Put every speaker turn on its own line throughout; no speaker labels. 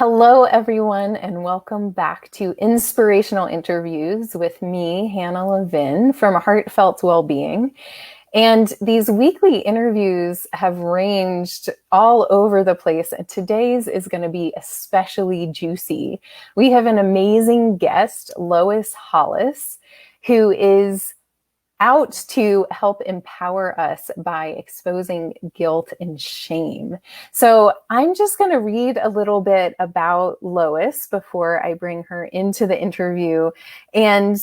Hello, everyone, and welcome back to Inspirational Interviews with me, Hannah Levin from Heartfelt Wellbeing. And these weekly interviews have ranged all over the place, and today's is going to be especially juicy. We have an amazing guest, Lois Hollis, who is out to help empower us by exposing guilt and shame. So I'm just going to read a little bit about Lois before I bring her into the interview and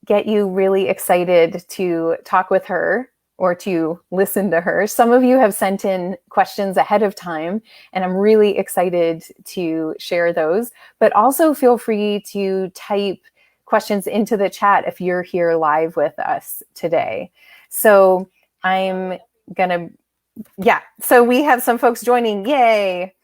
get you really excited to talk with her or to listen to her. Some of you have sent in questions ahead of time, and I'm really excited to share those. But also feel free to type questions into the chat if you're here live with us today. So I'm gonna, so we have some folks joining. Yay!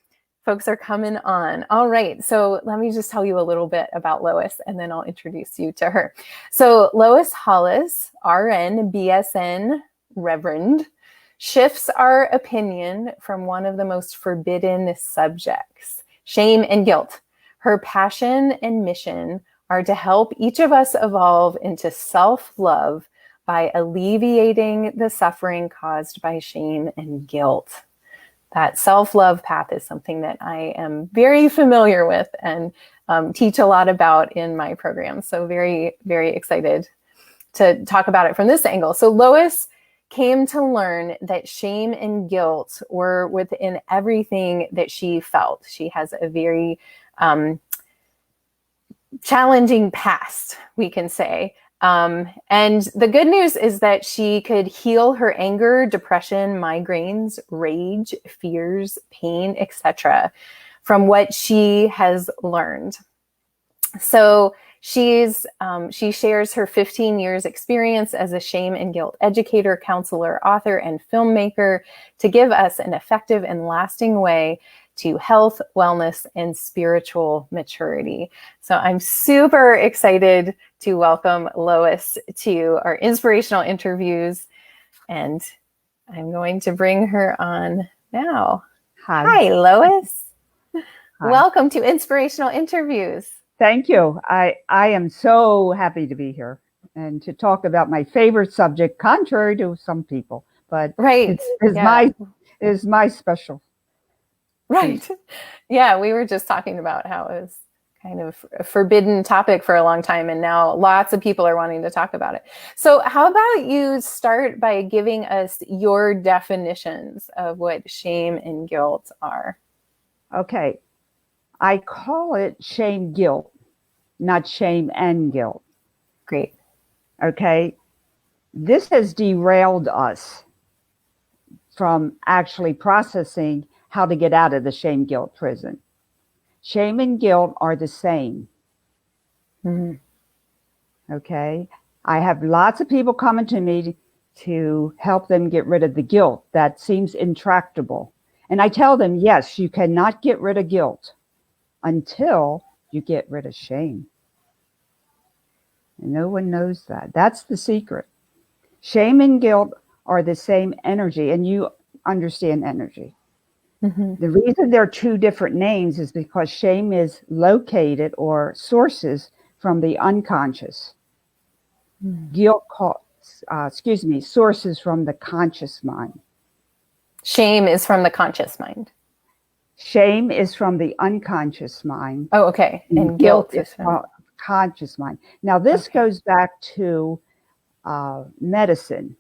Folks are coming on. All right, so let me just tell you a little bit about Lois, and then I'll introduce you to her. So Lois Hollis, RN, BSN, Reverend, shifts our opinion from one of the most forbidden subjects, shame and guilt. Her passion and mission are to help each of us evolve into self-love by alleviating the suffering caused by shame and guilt. That self-love path is something that I am very familiar with and teach a lot about in my program. So very, very excited to talk about it from this angle. So Lois came to learn that shame and guilt were within everything that she felt. She has a very challenging past, we can say. And the good news is that she could heal her anger, depression, migraines, rage, fears, pain, etc. from what she has learned. So she shares her 15 years experience as a shame and guilt educator, counselor, author, and filmmaker to give us an effective and lasting way to health, wellness, and spiritual maturity. So I'm super excited to welcome Lois to our inspirational interviews, and I'm going to bring her on now. Hi, Lois.
Hi.
Welcome to Inspirational Interviews.
Thank you. I am so happy to be here and to talk about my favorite subject, contrary to some people, but
right.
is my special.
Right. Yeah, we were just talking about how it was kind of a forbidden topic for a long time, and now lots of people are wanting to talk about it. So how about you start by giving us your definitions of what shame and guilt are?
Okay. I call it shame guilt, not shame and guilt.
Great.
Okay. This has derailed us from actually processing how to get out of the shame guilt prison. Shame and guilt are the same.
Mm-hmm.
Okay. I have lots of people coming to me to help them get rid of the guilt that seems intractable. And I tell them, yes, you cannot get rid of guilt until you get rid of shame. And no one knows that. That's the secret. Shame and guilt are the same energy, and you understand energy.
Mm-hmm.
The reason they're two different names is because shame is located or sources from the unconscious.
Mm-hmm.
Guilt, sources from the conscious mind.
Shame is from the conscious mind.
Shame is from the unconscious mind.
Oh, okay. And guilt is from
conscious mind. Now, this goes back to medicine.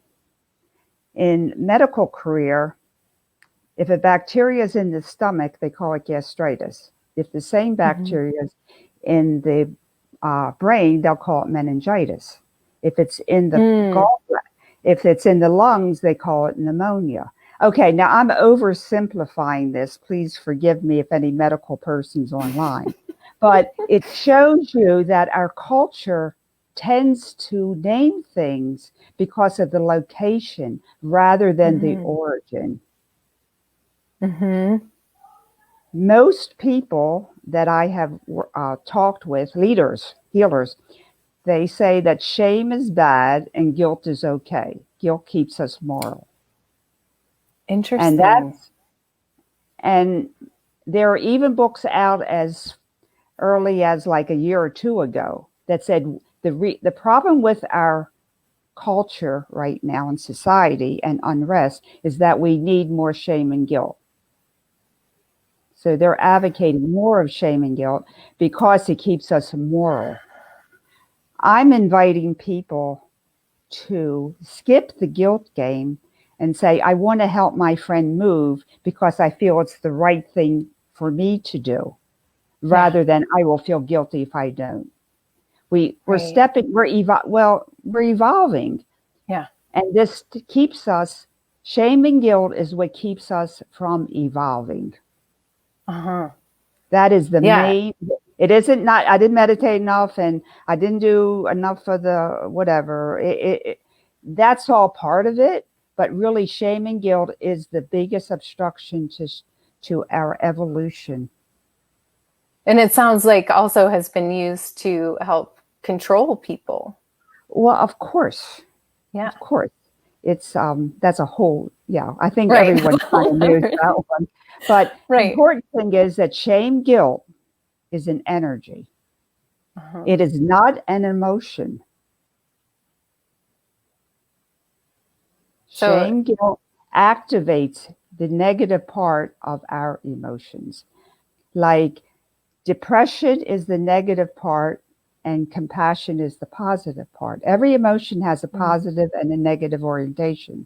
In medical career, if a bacteria is in the stomach, they call it gastritis. If the same bacteria is in the brain, they'll call it meningitis. If it's in the gallbladder, if it's in the lungs, they call it pneumonia. Okay, now I'm oversimplifying this. Please forgive me if any medical person's online. But it shows you that our culture tends to name things because of the location rather than the origin.
Mm-hmm.
Most people that I have talked with, leaders, healers, they say that shame is bad and guilt is okay. Guilt keeps us moral.
Interesting.
And there are even books out as early as like a year or two ago that said the problem with our culture right now in society and unrest is that we need more shame and guilt. So they're advocating more of shame and guilt because it keeps us moral. I'm inviting people to skip the guilt game and say, I want to help my friend move because I feel it's the right thing for me to do, rather than I will feel guilty if I don't. We're evolving.
Yeah.
And this keeps us, shame and guilt is what keeps us from evolving.
Uh-huh.
That is the main, it isn't not, I didn't meditate enough and I didn't do enough for the whatever. That's all part of it. But really, shame and guilt is the biggest obstruction to our evolution.
And it sounds like also has been used to help control people.
Well, of course.
Yeah.
Of course. It's that's a whole, I think everyone kind of knows that one. But the important thing is that shame, guilt is an energy. Uh-huh. It is not an emotion. Shame, guilt activates the negative part of our emotions. Like depression is the negative part and compassion is the positive part. Every emotion has a positive and a negative orientation.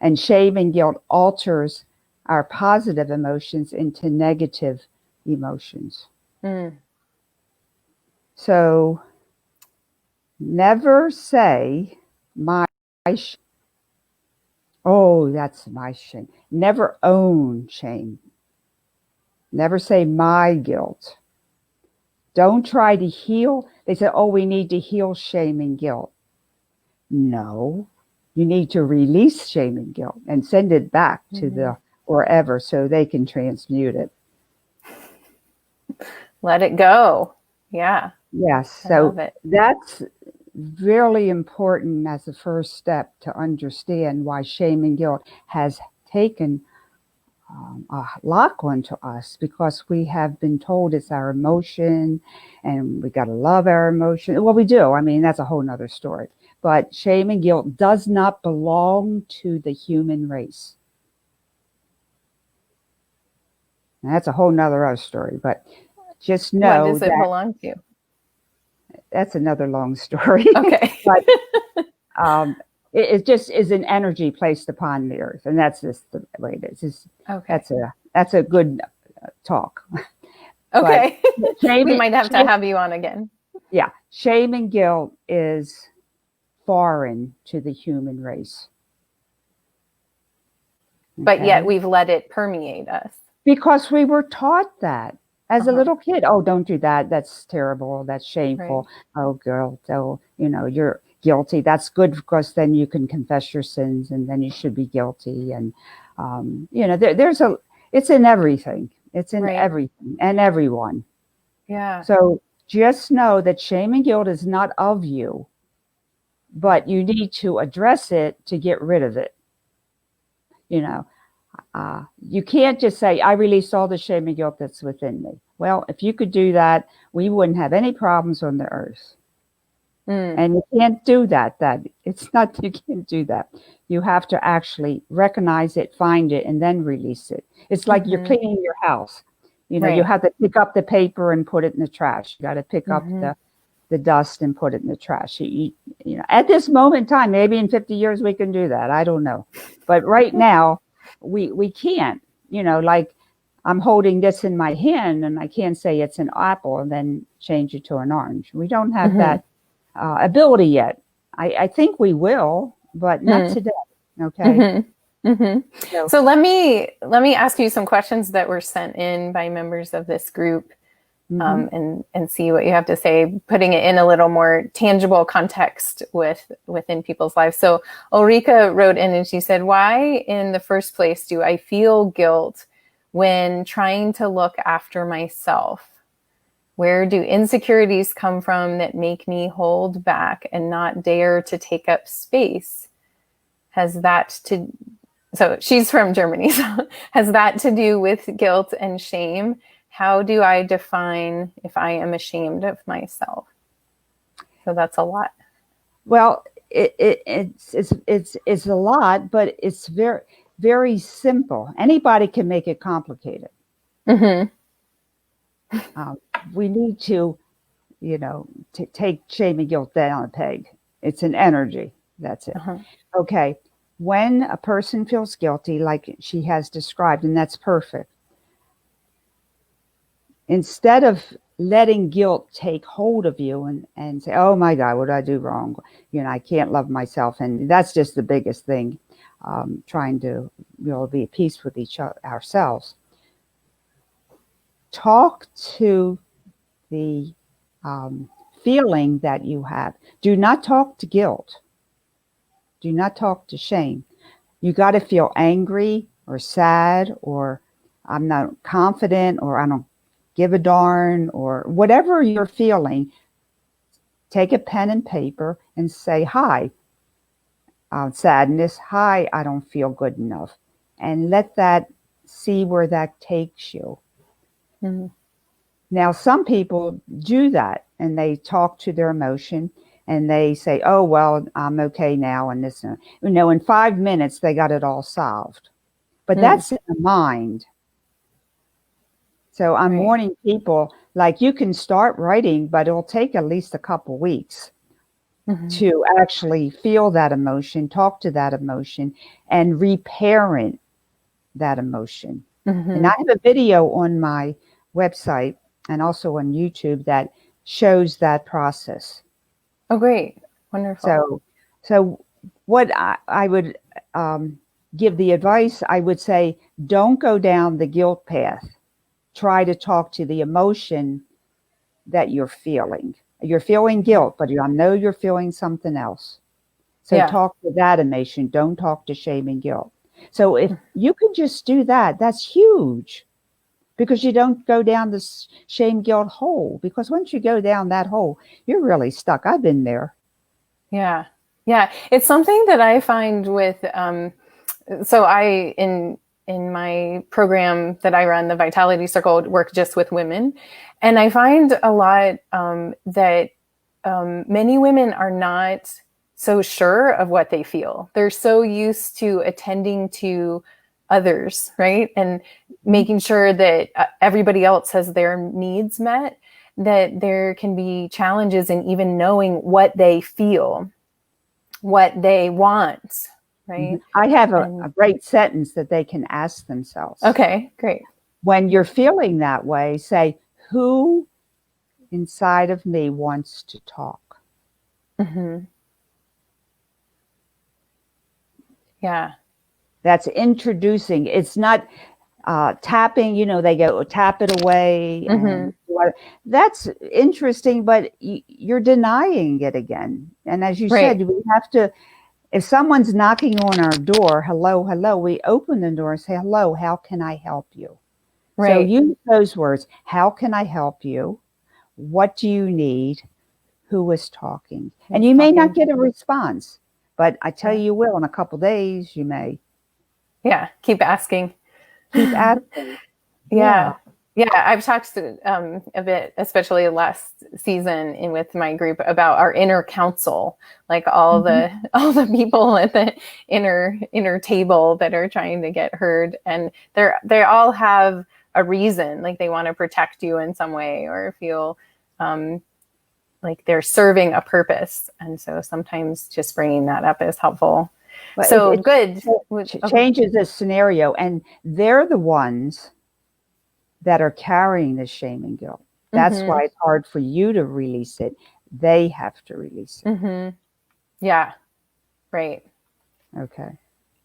And shame and guilt alters our positive emotions into negative emotions. So never say my shame. Oh, that's my shame. Never own shame. Never say my guilt. Don't try to heal. They say, oh, we need to heal shame and guilt. No, you need to release shame and guilt and send it back to the wherever so they can transmute it.
Let it go. Yeah.
Yes. So that's really important as a first step to understand why shame and guilt has taken a lock onto us, because we have been told it's our emotion and we got to love our emotion. Well, we do. I mean, that's a whole nother story. But shame and guilt does not belong to the human race. And that's a whole nother other story. But just know
what does it belong to?
That's another long story.
Okay.
But it just is an energy placed upon the earth, and that's just the way it is. That's a good talk.
Okay. We might have to have you on again.
Yeah, shame and guilt is foreign to the human race.
But yet we've let it permeate us. Because
we were taught that as a little kid. Oh, don't do that. That's terrible. That's shameful. Right. Oh, girl. Oh, you're guilty. That's good because then you can confess your sins and then you should be guilty. And, it's in everything. It's in everything and everyone.
Yeah.
So just know that shame and guilt is not of you, but you need to address it to get rid of it. You can't just say, I release all the shame and guilt that's within me. Well, if you could do that, we wouldn't have any problems on the earth. And you can't do that. You can't do that. You have to actually recognize it, find it, and then release it. It's like you're cleaning your house. You have to pick up the paper and put it in the trash. You got to pick up the dust and put it in the trash. At this moment in time, maybe in 50 years we can do that. I don't know. But right now, we can't. Like I'm holding this in my hand and I can't say it's an apple and then change it to an orange. We don't have that ability yet. I think we will, but not today. Okay.
So let me ask you some questions that were sent in by members of this group, and see what you have to say, putting it in a little more tangible context within people's lives. So Ulrika wrote in and she said, why in the first place do I feel guilt when trying to look after myself? Where do insecurities come from that make me hold back and not dare to take up space? Has that to So she's from Germany. So has that to do with guilt and shame? How do I define if I am ashamed of myself? So that's a lot.
Well, it's a lot, but it's very, very simple. Anybody can make it complicated.
Mm-hmm.
We need to, take shame and guilt down a peg. It's an energy. That's it.
Uh-huh.
Okay. When a person feels guilty, like she has described, and that's perfect, instead of letting guilt take hold of you and say, oh my God, what did I do wrong? I can't love myself. And that's just the biggest thing, trying to, be at peace with ourselves. Talk to the feeling that you have. Do not talk to guilt. Do not talk to shame. You got to feel angry or sad or I'm not confident or I don't give a darn or whatever you're feeling. Take a pen and paper and say, hi, sadness. Hi, I don't feel good enough. And let that see where that takes you.
Mm-hmm.
Now, some people do that and they talk to their emotion and they say, oh, well, I'm okay now. And this, in 5 minutes, they got it all solved. But that's in the mind. So I'm warning people, like you can start writing, but it'll take at least a couple weeks to actually feel that emotion, talk to that emotion, and reparent that emotion. And I have a video on my website and also on YouTube that shows that process.
Oh, great. Wonderful.
So what I would give the advice, I would say, don't go down the guilt path. Try to talk to the emotion that you're feeling. You're feeling guilt, but I know you're feeling something else. So talk to that emotion. Don't talk to shame and guilt. So if you can just do that, that's huge. Because you don't go down the shame guilt hole. Because once you go down that hole, you're really stuck. I've been there.
Yeah. Yeah. It's something that I find with, so in my program that I run, the Vitality Circle, work just with women. And I find a lot that many women are not so sure of what they feel. They're so used to attending to others, right? And making sure that everybody else has their needs met, that there can be challenges in even knowing what they feel, what they want, right?
I have a great sentence that they can ask themselves.
Okay, great.
When you're feeling that way, say, who inside of me wants to talk?
Yeah.
That's introducing. It's not tapping, they go tap it away. And that's interesting, but you're denying it again. And as you said, we have to, if someone's knocking on our door, hello, hello, we open the door and say, hello, how can I help you? So use those words. How can I help you? What do you need? Who is talking? And you may not get a response, but I tell you will, in a couple of days, you may.
Yeah. Keep asking.
Keep asking.
Yeah. I've talked a bit, especially last season with my group, about our inner council, like all the people at the inner table that are trying to get heard, and they all have a reason, like they want to protect you in some way or feel like they're serving a purpose, and so sometimes just bringing that up is helpful. But so good.
Changes the scenario, and they're the ones that are carrying the shame and guilt. That's why it's hard for you to release it. They have to release it.
Yeah. Right.
Okay.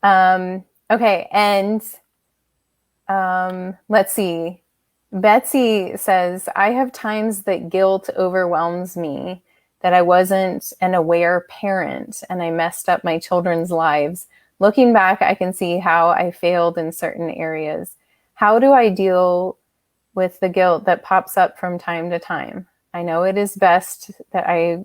Okay. And let's see. Betsy says, I have times that guilt overwhelms me, that I wasn't an aware parent and I messed up my children's lives. Looking back, I can see how I failed in certain areas. How do I deal with the guilt that pops up from time to time? I know it is best that I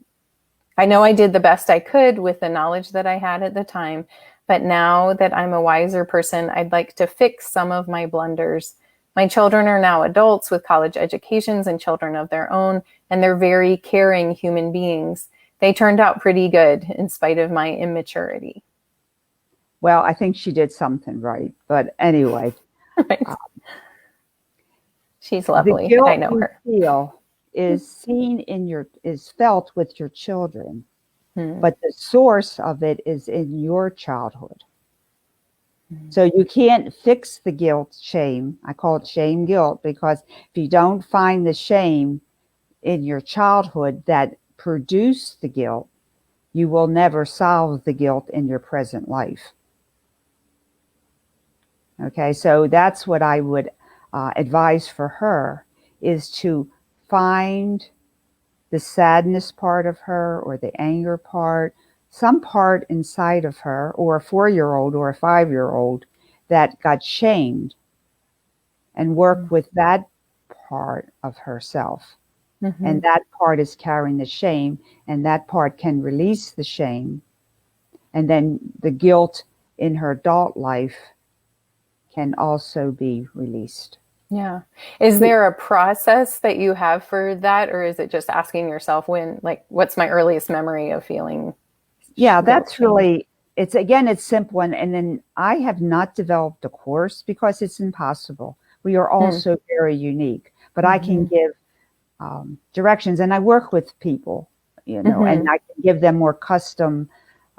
know I did the best I could with the knowledge that I had at the time, But now that I'm a wiser person, I'd like to fix some of my blunders. My children are now adults with college educations and children of their own, and they're very caring human beings. They turned out pretty good in spite of my immaturity.
Well, I think she did something right. But anyway,
Right. She's
the
lovely. I
guilt
know
you
her.
feel is felt with your children,
Hmm.
but the source of it is in your childhood.
Hmm.
So you can't fix the guilt, shame. I call it shame guilt because if you don't find the shame in your childhood that produced the guilt, you will never solve the guilt in your present life. Okay, so that's what I would advise for her is to find the sadness part of her or the anger part, some part inside of her, or a 4-year-old or a 5-year-old that got shamed, and work with that part of herself.
Mm-hmm.
And that part is carrying the shame, and that part can release the shame. And then the guilt in her adult life can also be released.
Yeah. Is there a process that you have for that, or is it just asking yourself when, like, what's my earliest memory of feeling
Yeah,
guilt,
that's
shame?
really, it's simple. And then I have not developed a course because it's impossible. We are all
Hmm.
so very unique, but I can
Mm-hmm.
give directions, and I work with people, and
Mm-hmm.
I can give them more custom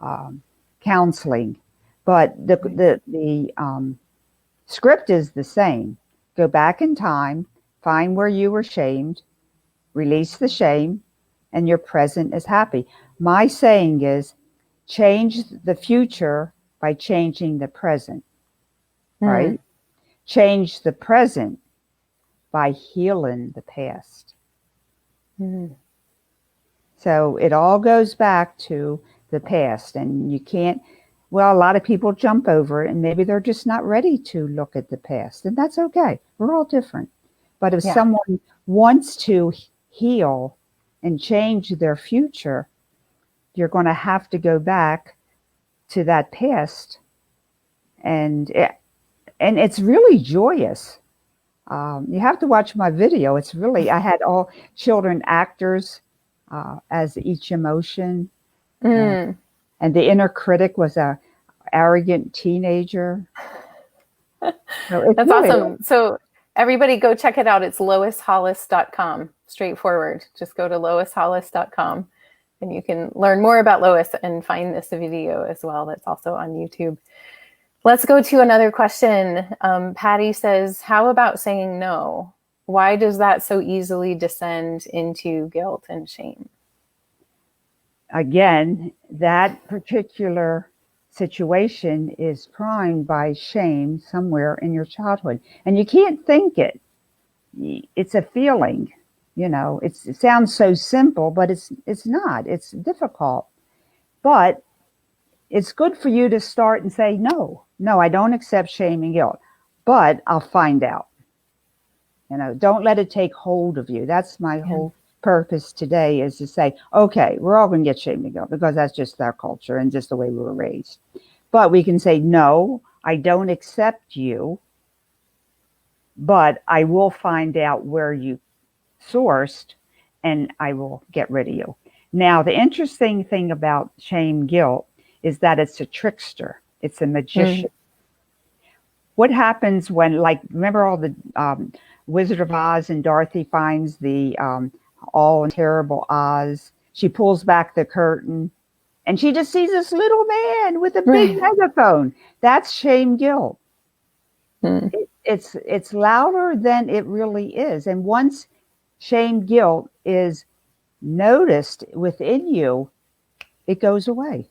um, counseling. But the script is the same. Go back in time, find where you were shamed, release the shame, and your present is happy. My saying is change the future by changing the present,
Hmm.
right? Change the present by healing the past.
Hmm.
So it all goes back to the past, and you can't, well, a lot of people jump over it, and maybe they're just not ready to look at the past, and that's okay. We're all different. But if
Yeah.
someone wants to heal and change their future, you're going to have to go back to that past, and it's really joyous. You have to watch my video. It's really, I had all children actors as each emotion, and
Mm.
and the inner critic was a arrogant teenager. So it's
That's
really,
awesome. So everybody go check it out. It's loishollis.com. Straightforward. Just go to loishollis.com and you can learn more about Lois and find this video as well. That's also on YouTube. Let's go to another question. Patty says, how about saying no? Why does that so easily descend into guilt and shame?
again, that particular situation is primed by shame somewhere in your childhood, and you can't think it. It's a feeling. It sounds so simple, but it's not. It's difficult. But it's good for you to start and say, no, no, I don't accept shame and guilt, but I'll find out. Don't let it take hold of you. That's my
Yeah.
whole purpose today, is to say, okay, we're all going to get shame and guilt because that's just our culture and just the way we were raised. But we can say, no, I don't accept you, but I will find out where you sourced, and I will get rid of you. Now, the interesting thing about shame guilt is that it's a trickster. It's a
Mm.
magician. What happens when, like, remember all the Wizard of Oz, and Dorothy finds the all terrible Oz? She pulls back the curtain and she just sees this little man with a big
Right.
megaphone. That's shame guilt.
Mm.
It's louder than it really is. And once shame guilt is noticed within you, it goes away.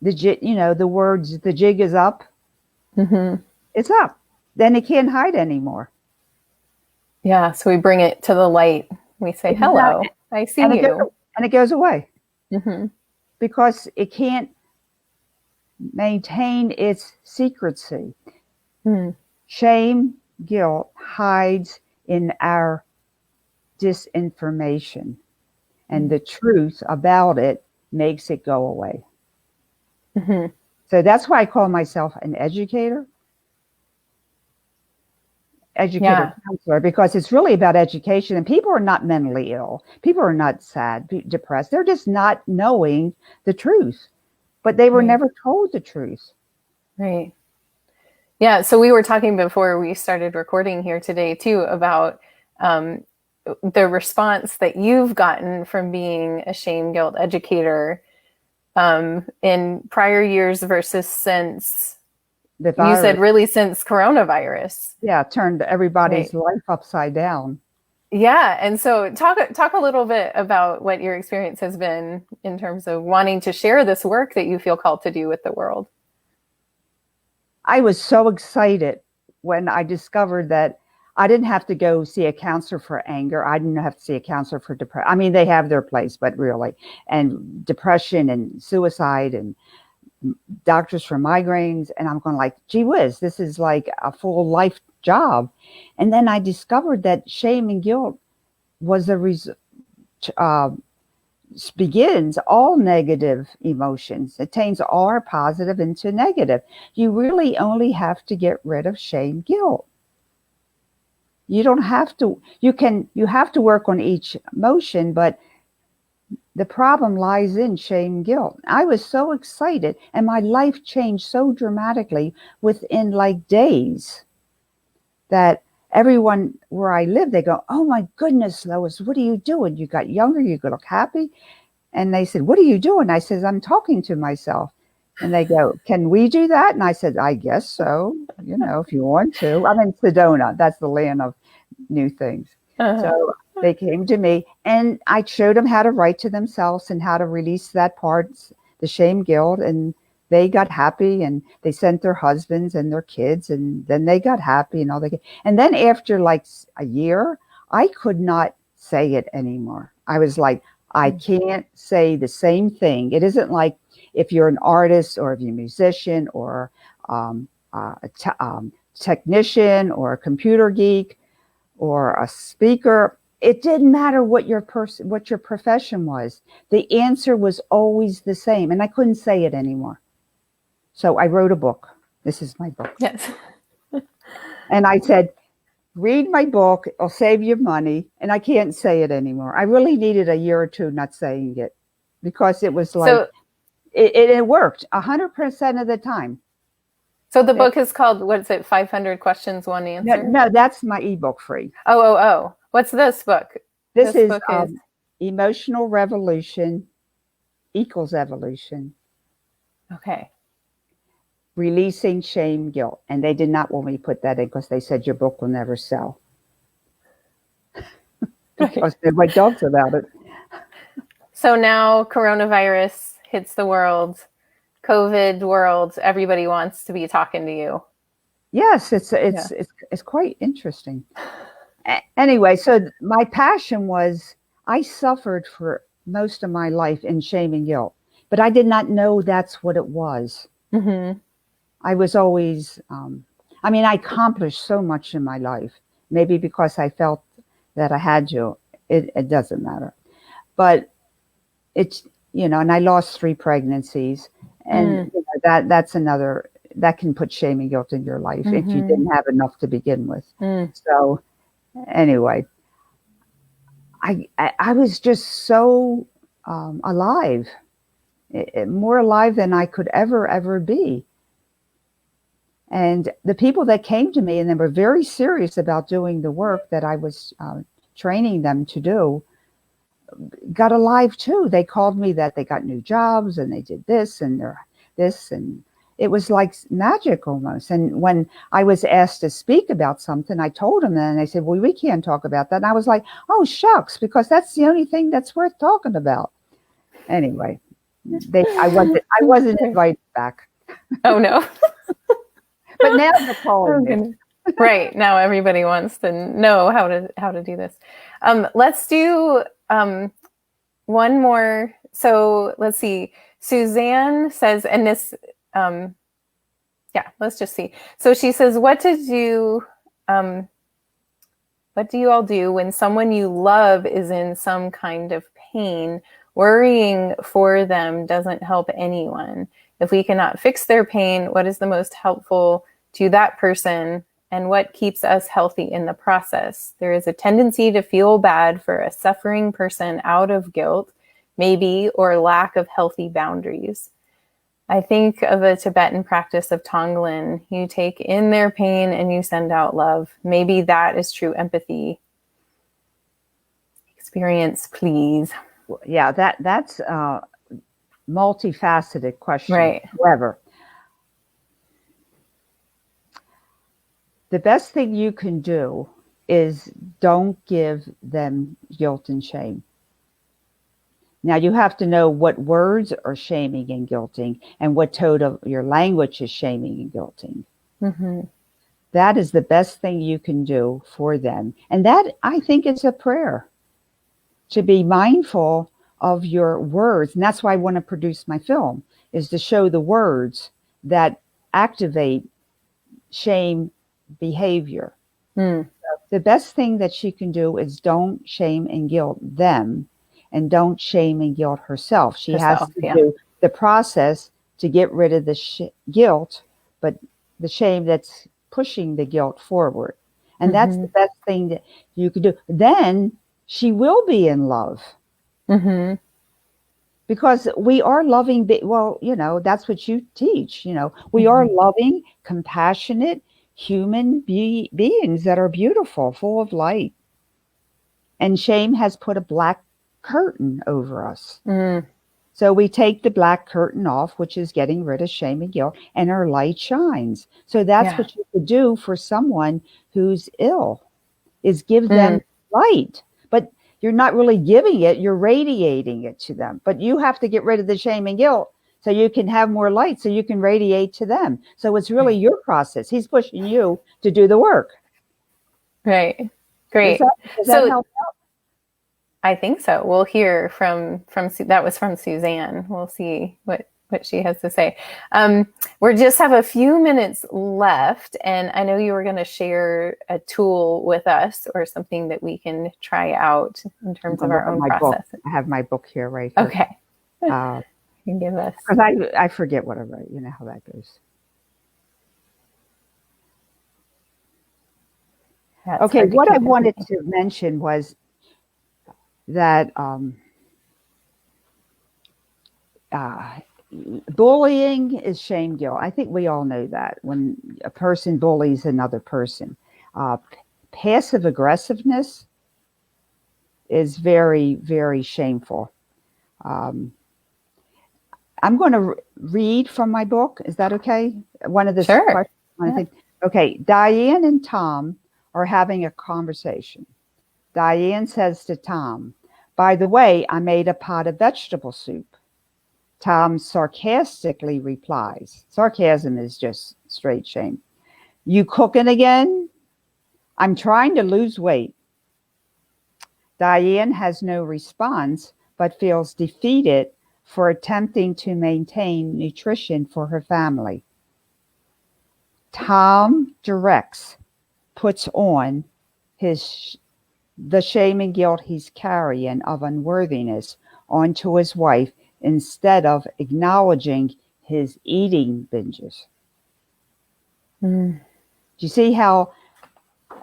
The words, the jig is up,
Mm-hmm.
it's up. Then it can't hide anymore.
Yeah. So we bring it to the light. We say,
Exactly.
hello, I
And
see you.
it goes away
Mm-hmm.
because it can't maintain its secrecy.
Mm.
Shame, guilt hides in our disinformation, and
Mm.
the truth about it makes it go away.
Mm-hmm.
So that's why I call myself an educator
Yeah.
counselor, because it's really about education. And people are not mentally ill. People are not sad, depressed. They're just not knowing the truth, but they were
Right.
never told the truth.
Right. Yeah. So we were talking before we started recording here today too about um, the response that you've gotten from being a shame guilt educator in prior years versus since,
The
you said
virus,
really since coronavirus.
yeah, turned everybody's
Right.
life upside down.
Yeah. And so talk a little bit about what your experience has been in terms of wanting to share this work that you feel called to do with the world.
I was so excited when I discovered that I didn't have to go see a counselor for anger. I didn't have to see a counselor for depression. I mean, they have their place, but really, and depression and suicide and doctors for migraines. And I'm going like, gee whiz, this is like a full life job. And then I discovered that shame and guilt was a uh, begins all negative emotions. It turns all our positive into negative. You really only have to get rid of shame, guilt. You don't have to, you have to work on each emotion, but the problem lies in shame, guilt. I was so excited and my life changed so dramatically within like days that everyone where I live, they go, oh my goodness, Lois, what are you doing? You got younger, you look happy. And they said, what are you doing? I said, I'm talking to myself. And they go, can we do that? And I said, I guess so, if you want to. I'm in Sedona. That's the land of new things.
Uh-huh.
So they came to me and I showed them how to write to themselves and how to release that part, the shame, guilt. And they got happy and they sent their husbands and their kids. And then they got happy and all that. And then after like a year, I could not say it anymore. I was like, I can't say the same thing. It isn't like if you're an artist or if you're a musician or technician or a computer geek or a speaker. It didn't matter what your profession was. The answer was always the same, and I couldn't say it anymore. So I wrote a book. This is my book.
Yes.
And I said, read my book, it'll save you money. And I can't say it anymore. I really needed a year or two not saying it because it was like,
So
it worked 100% of the time.
so the book is called, what is it, 500 Questions, One Answer?
No, that's my ebook free.
Oh. What's this book?
This is
book is
Emotional Revolution Equals Evolution.
Okay.
Releasing Shame, Guilt. And they did not want me to put that in because they said your book will never sell. Because my dogs about it.
So now coronavirus hits the world, COVID world, everybody wants to be talking to you.
Yes, it's quite interesting. Anyway, so my passion was, I suffered for most of my life in shame and guilt, but I did not know that's what it was.
Mm-hmm.
I was always, I accomplished so much in my life, maybe because I felt that I had to. It doesn't matter. But it's, and I lost 3 pregnancies. And that's another, that can put shame and guilt in your life if you didn't have enough to begin with. So anyway, I was just so alive, more alive than I could ever be. And the people that came to me and they were very serious about doing the work that I was training them to do got alive too. They called me that they got new jobs and they did this and this, and it was like magic almost. And when I was asked to speak about something, I told them that, and they said, well, we can't talk about that. And I was like, oh, shucks, because that's the only thing that's worth talking about. Anyway, I wasn't invited back.
Oh, no.
But now they're calling me.
Right. Now everybody wants to know how to do this. Let's do one more. So let's see. Suzanne says, and this, let's just see. So she says, what do you all do when someone you love is in some kind of pain? Worrying for them doesn't help anyone. If we cannot fix their pain, what is the most helpful to that person and what keeps us healthy in the process? There is a tendency to feel bad for a suffering person out of guilt, maybe, or lack of healthy boundaries. I think of a Tibetan practice of Tonglen. You take in their pain and you send out love. Maybe that is true empathy. Experience, please.
Yeah, that's a multifaceted question.
Right.
However, the best thing you can do is don't give them guilt and shame. Now, you have to know what words are shaming and guilting and what tone of your language is shaming and guilting.
Mm-hmm.
That is the best thing you can do for them. And that, I think, is a prayer, to be mindful of your words. And that's why I want to produce my film, is to show the words that activate shame behavior.
Mm.
The best thing that she can do is don't shame and guilt them, and don't shame and guilt herself. She has to do the process to get rid of the guilt, but the shame that's pushing the guilt forward. And that's the best thing that you can do. Then she will be in love.
Mm-hmm.
Because we are loving, well, that's what you teach, we are loving, compassionate human beings that are beautiful, full of light. And shame has put a black curtain over us. So we take the black curtain off, which is getting rid of shame and guilt, and our light shines. So that's what you could do for someone who's ill, is give them light. But you're not really giving it, you're radiating it to them. But you have to get rid of the shame and guilt so you can have more light, so you can radiate to them. So it's really your process. He's pushing you to do the work.
Right. Great.
Does that help out?
I think so. We'll hear from that was from Suzanne. We'll see what she has to say. We just have a few minutes left, and I know you were going to share a tool with us or something that we can try out in terms of our own process.
I have my book here right here.
Okay. You can give us.
Because I forget what I wrote. You know how that goes. Okay, what I wanted to mention was that bullying is shame guilt. I think we all know that when a person bullies another person. Passive aggressiveness is very, very shameful. I'm going to read from my book. Is that okay? One of the questions.
Yeah.
Okay, Diane and Tom are having a conversation. Diane says to Tom, "By the way, I made a pot of vegetable soup." Tom sarcastically replies. Sarcasm is just straight shame. "You cooking again?" "I'm trying to lose weight." Diane has no response, but feels defeated for attempting to maintain nutrition for her family. Tom puts on the shame and guilt he's carrying of unworthiness onto his wife instead of acknowledging his eating binges. Do you see how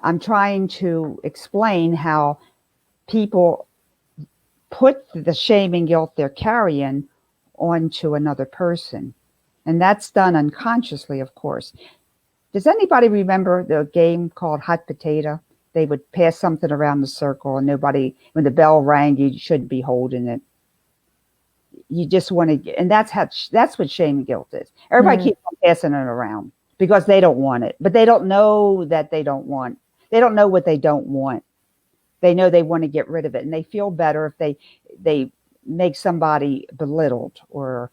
I'm trying to explain how people put the shame and guilt they're carrying onto another person? And that's done unconsciously, of course. Does anybody remember the game called Hot Potato? They would pass something around the circle and when the bell rang, you shouldn't be holding it. You just want to get, and that's what shame and guilt is. Everybody keeps on passing it around because they don't want it, but they don't know that they don't know what they don't want. They know they want to get rid of it, and they feel better if they make somebody belittled or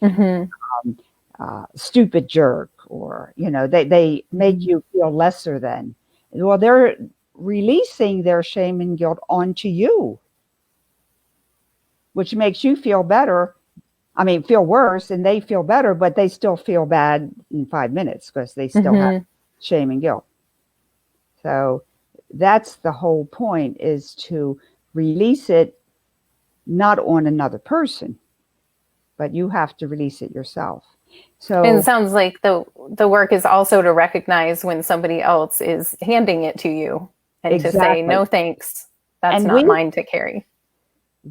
stupid jerk, or they make you feel lesser than. Well, they're releasing their shame and guilt onto you, which makes you feel better. I mean, feel worse, and they feel better, but they still feel bad in 5 minutes because they still have shame and guilt. So that's the whole point, is to release it not on another person, but you have to release it yourself.
And it
So
sounds like the work is also to recognize when somebody else is handing it to you and to say,
exactly.
no, thanks. That's
And
not mine to carry.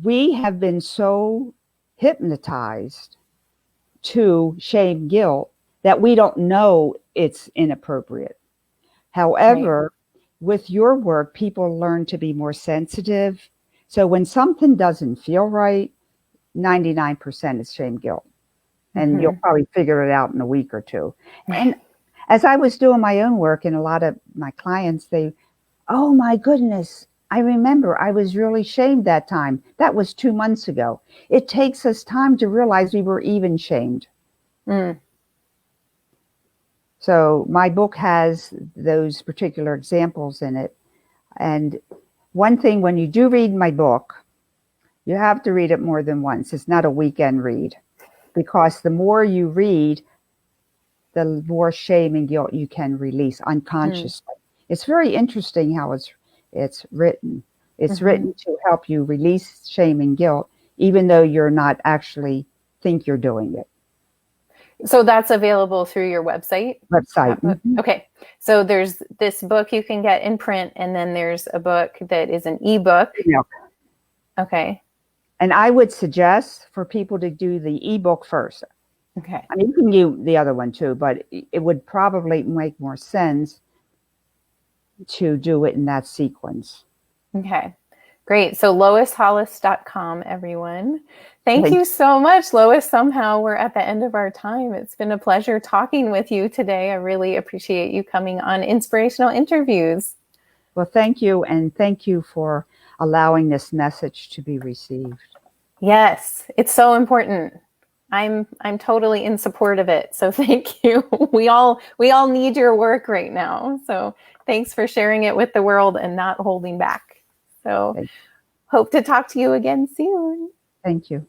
we have been so hypnotized to shame guilt that we don't know it's inappropriate.
Right.
However, with your work, people learn to be more sensitive. So when something doesn't feel right, 99% is shame guilt. And you'll
Mm-hmm.
probably figure it out in a week or two. And as I was doing my own work, and a lot of my clients, oh my goodness, I remember I was really shamed that time. That was 2 months ago. It takes us time to realize we were even shamed.
Mm.
So my book has those particular examples in it. And one thing, when you do read my book, you have to read it more than once. It's not a weekend read, because the more you read, the more shame and guilt you can release
Mm.
unconsciously. It's very interesting how it's written. It's
Mm-hmm.
written to help you release shame and guilt, even though you're not actually think you're doing it.
So that's available through your website?
Website. Mm-hmm.
Okay. So there's this book you can get in print, and then there's a book that is an ebook.
Yeah.
Okay.
And I would suggest for people to do the ebook first.
Okay.
I mean, you can do the other one too, but it would probably make more sense to do it in that sequence.
Okay. Great. So loishollis.com, everyone. Thank
Thank
you so much, Lois. Somehow we're at the end of our time. It's been a pleasure talking with you today. I really appreciate you coming on Inspirational Interviews.
Well, thank you, and thank you for allowing this message to be received.
Yes, it's so important. I'm totally in support of it. So thank you. We all need your work right now. So thanks for sharing it with the world and not holding back. So
Thank,
hope to talk to you again soon.
thank you.